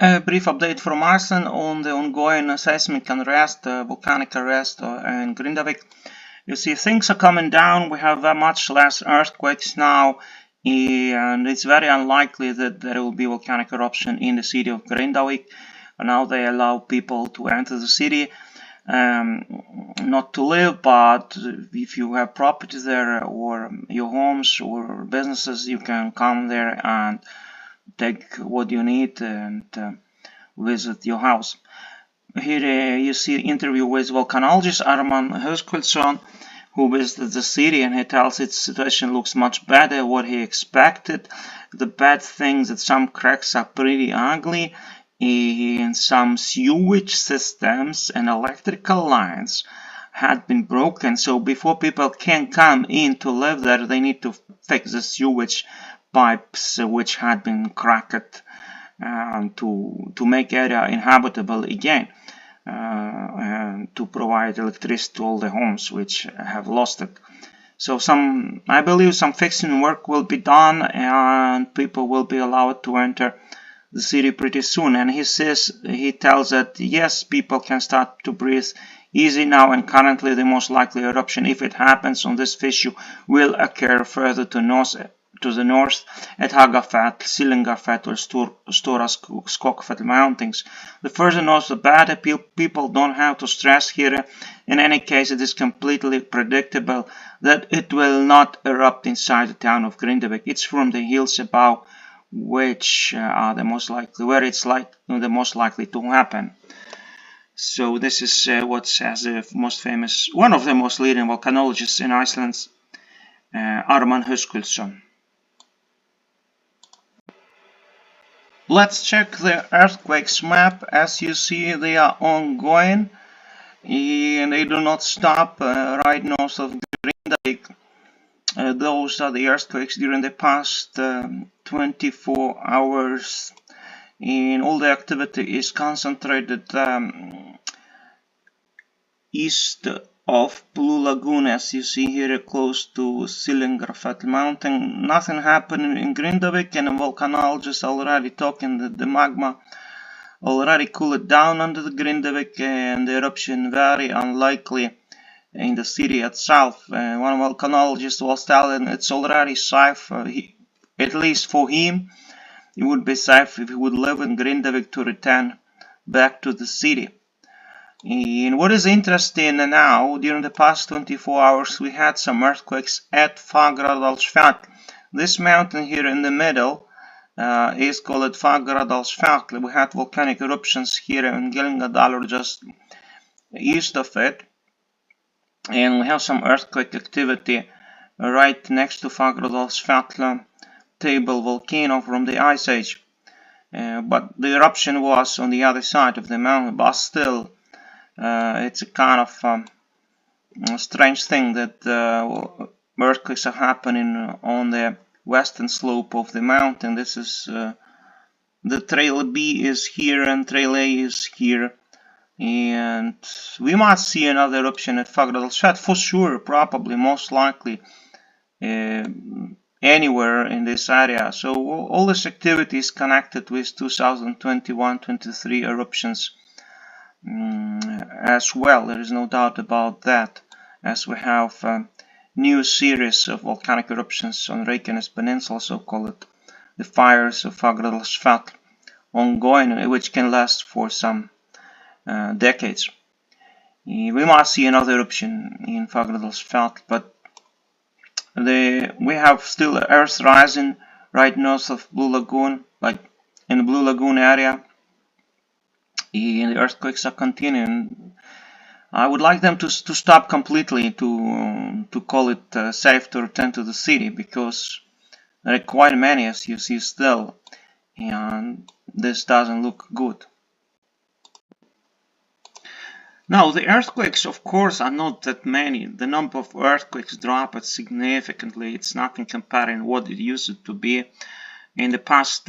A brief update from Iceland on the ongoing seismic unrest, volcanic arrest in Grindavik. You see, things are coming down. We have much less earthquakes now, and it's very unlikely that there will be volcanic eruption in the city of Grindavik. Now they allow people to enter the city, not to live, but if you have property there or your homes or businesses, you can come there and take what you need and visit your house. Here you see an interview with volcanologist Arman Höskuldsson, who visited the city, and he tells its situation looks much better than what he expected. The bad thing that some cracks are pretty ugly, and some sewage systems and electrical lines had been broken, so before people can come in to live there, they need to fix the sewage pipes which had been cracked to make area inhabitable again, and to provide electricity to all the homes which have lost it. So I believe some fixing work will be done and people will be allowed to enter the city pretty soon. And he tells that yes, people can start to breathe easy now, and currently the most likely eruption, if it happens on this fissure, will occur further to the north at Hagafell, Sillingarfell or Stora Skogfell mountains. The further north the better. People don't have to stress here. In any case, it is completely predictable that it will not erupt inside the town of Grindavik. It's from the hills above which are the most likely, where it's the most likely to happen. So this is what says the most famous, one of the most leading volcanologists in Iceland, Arman Höskuldsson. Let's check the earthquakes map. As you see, they are ongoing and they do not stop right north of Grindavik. Those are the earthquakes during the past 24 hours, and all the activity is concentrated east of Blue Lagoon, as you see here, close to Sillingarfell mountain. Nothing happened in Grindavik, and volcanologists already talking that the magma already cooled down under the Grindavik, and the eruption very unlikely in the city itself. One volcanologist was telling it's already safe, at least for him, it would be safe if he would live in Grindavik to return back to the city. And what is interesting now, during the past 24 hours, we had some earthquakes at Fagradalsfjall. This mountain here in the middle is called Fagradalsfjall. We had volcanic eruptions here in Gillingadal, or just east of it. And we have some earthquake activity right next to Fagradalsfjall table volcano from the Ice Age. But the eruption was on the other side of the mountain, but still it's a kind of strange thing that earthquakes are happening on the western slope of the mountain. This is the Trail B is here and Trail A is here, and we might see another eruption at Fagradalsfjall for sure, probably, most likely anywhere in this area. So all this activity is connected with 2021-23 eruptions as well. There is no doubt about that, as we have a new series of volcanic eruptions on Reykjanes Peninsula, so called the fires of Fagradalsfjall, ongoing, which can last for some decades. We might see another eruption in Fagradalsfjall, but we have still earth rising right north of Blue Lagoon, like in the Blue Lagoon area. And the earthquakes are continuing. I would like them to stop completely, to call it safe to return to the city, because there are quite many, as you see, still, and this doesn't look good. Now, the earthquakes, of course, are not that many. The number of earthquakes dropped significantly. It's nothing comparing what it used to be. In the past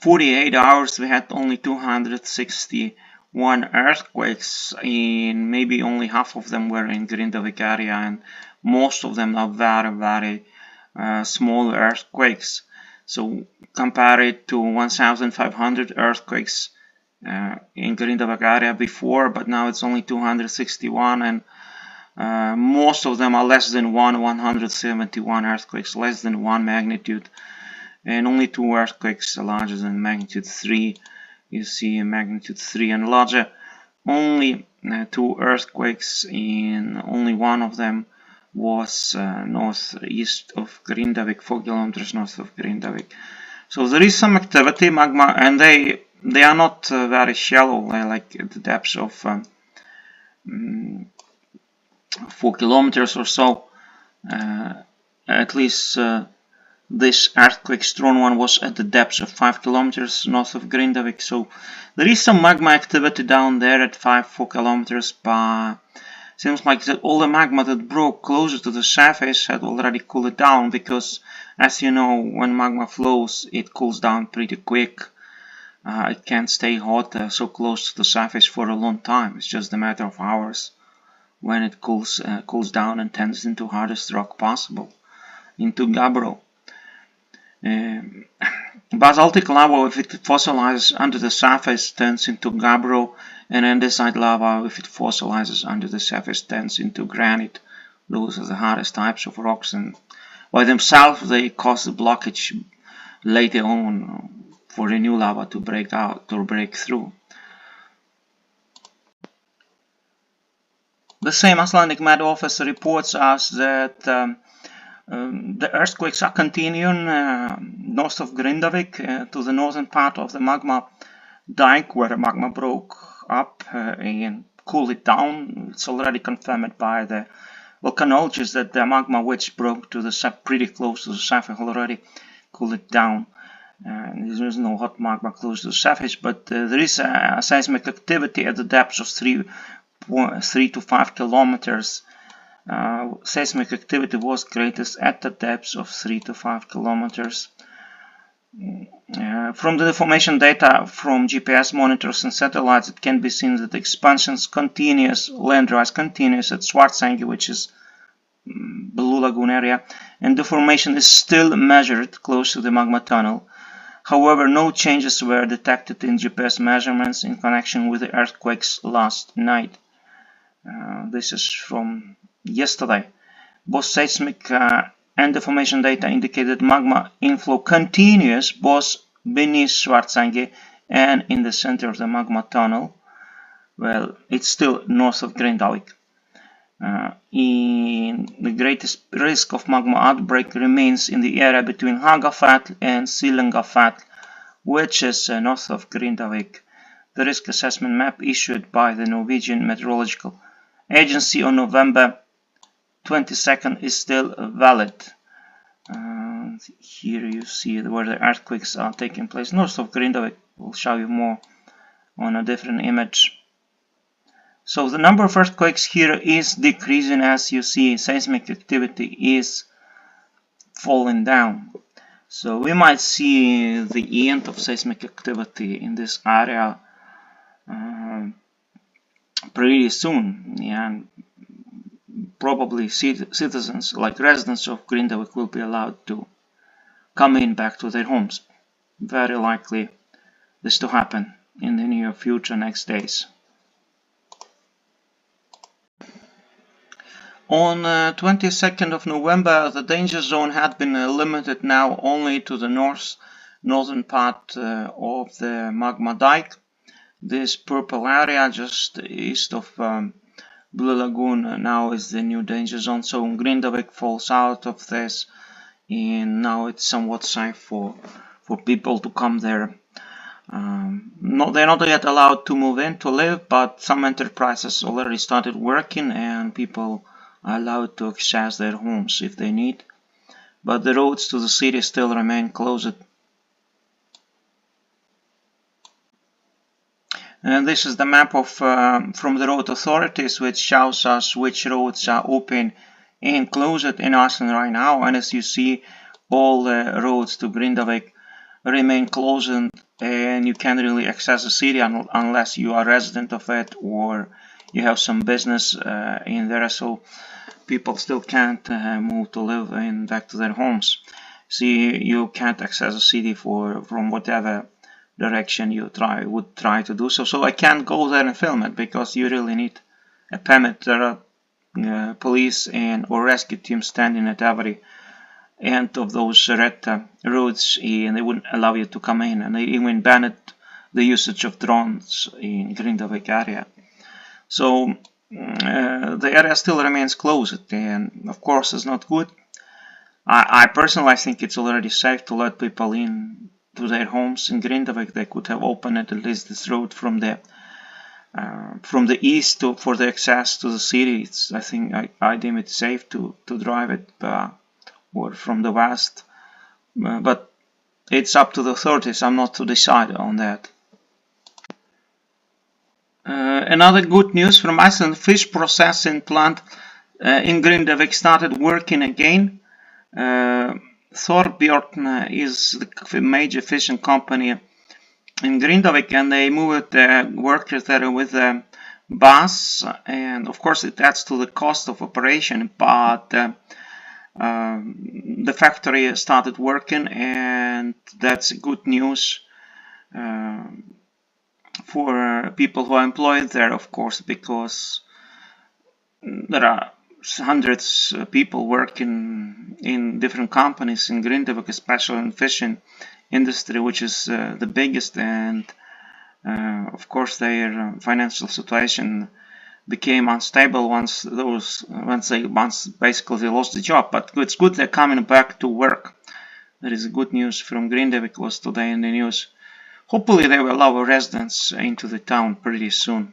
48 hours, we had only 261 earthquakes, and maybe only half of them were in Grindavik area, and most of them are very, very small earthquakes. So compare it to 1,500 earthquakes in Grindavik area before, but now it's only 261, and most of them are less than 171 earthquakes, less than 1 magnitude, and only 2 earthquakes larger than magnitude 3. You see magnitude 3 and larger. Only 2 earthquakes, in only one of them was northeast of Grindavik, 4 kilometers north of Grindavik. So there is some activity, magma, and they are not very shallow. They're like at the depths of 4 kilometers or so. At least this earthquake strong one was at the depths of 5 kilometers north of Grindavik. So there is some magma activity down there at 4 kilometers, but seems like that all the magma that broke closer to the surface had already cooled down, because as you know, when magma flows it cools down pretty quick. It can't stay hot so close to the surface for a long time. It's just a matter of hours when it cools down and turns into hardest rock possible, into gabbro. Basaltic lava, if it fossilizes under the surface, turns into gabbro, and andesite lava, if it fossilizes under the surface, turns into granite. Those are the hardest types of rocks, and by themselves they cause the blockage later on for the new lava to break out or break through. The same Icelandic Met Office reports us that the earthquakes are continuing north of Grindavik to the northern part of the magma dike, where the magma broke up and cooled it down. It's already confirmed by the volcanologist that the magma which broke to the pretty close to the surface already cooled it down. There is no hot magma close to the surface, but there is a seismic activity at the depths of 3 to 5 kilometers. Seismic activity was greatest at the depths of 3 to 5 kilometers. From the deformation data from GPS monitors and satellites, it can be seen that the expansions continuous, land rise continuous at Svartsengi, which is Blue Lagoon area, and deformation is still measured close to the magma tunnel. However, no changes were detected in GPS measurements in connection with the earthquakes last night. This is from yesterday. Both seismic and deformation data indicated magma inflow continuous both beneath Svartsengi and in the center of the magma tunnel. Well, it's still north of Grindavik. The greatest risk of magma outbreak remains in the area between Hagafell and Silingafell, which is north of Grindavik. The risk assessment map issued by the Norwegian Meteorological Agency on November 22nd is still valid. Here you see where the earthquakes are taking place north of Grindavik. We'll show you more on a different image. So the number of earthquakes here is decreasing. As you see, seismic activity is falling down. So we might see the end of seismic activity in this area pretty soon, and probably citizens, like residents of Grindavik, will be allowed to come in back to their homes. Very likely this to happen in the near future, next days. On 22nd of November, the danger zone had been limited now only to the northern part of the magma dike. This purple area just east of Blue Lagoon now is the new danger zone. So Grindavik falls out of this, and now it's somewhat safe for people to come there. They're not yet allowed to move in to live, but some enterprises already started working, and people are allowed to access their homes if they need. But the roads to the city still remain closed. And this is the map of from the road authorities, which shows us which roads are open and closed in Iceland right now. And as you see, all the roads to Grindavik remain closed, and you can't really access the city unless you are a resident of it or you have some business in there. So people still can't move to live back to their homes. See, you can't access a city from whatever direction you would try to do so. So I can't go there and film it because you really need a permit. There are police or rescue teams standing at every end of those red roads, and they wouldn't allow you to come in, and they even banned the usage of drones in Grindavik area. So the area still remains closed, and of course it's not good. I personally think it's already safe to let people in to their homes in Grindavik. They could have opened at least this road from the east for the access to the city. I think I deem it safe to drive it or from the west, but it's up to the authorities. I'm not to decide on that. Another good news from Iceland: fish processing plant in Grindavik started working again. Thorbjorn is the major fishing company in Grindavik, and they moved workers there with a bus, and of course it adds to the cost of operation, but the factory started working, and that's good news for people who are employed there, of course, because there are hundreds of people working in different companies in Grindavik, especially in fishing industry, which is the biggest, and of course their financial situation became unstable once basically they lost the job. But it's good they're coming back to work. There is good news from Grindavik was today in the news. Hopefully they will allow residents into the town pretty soon.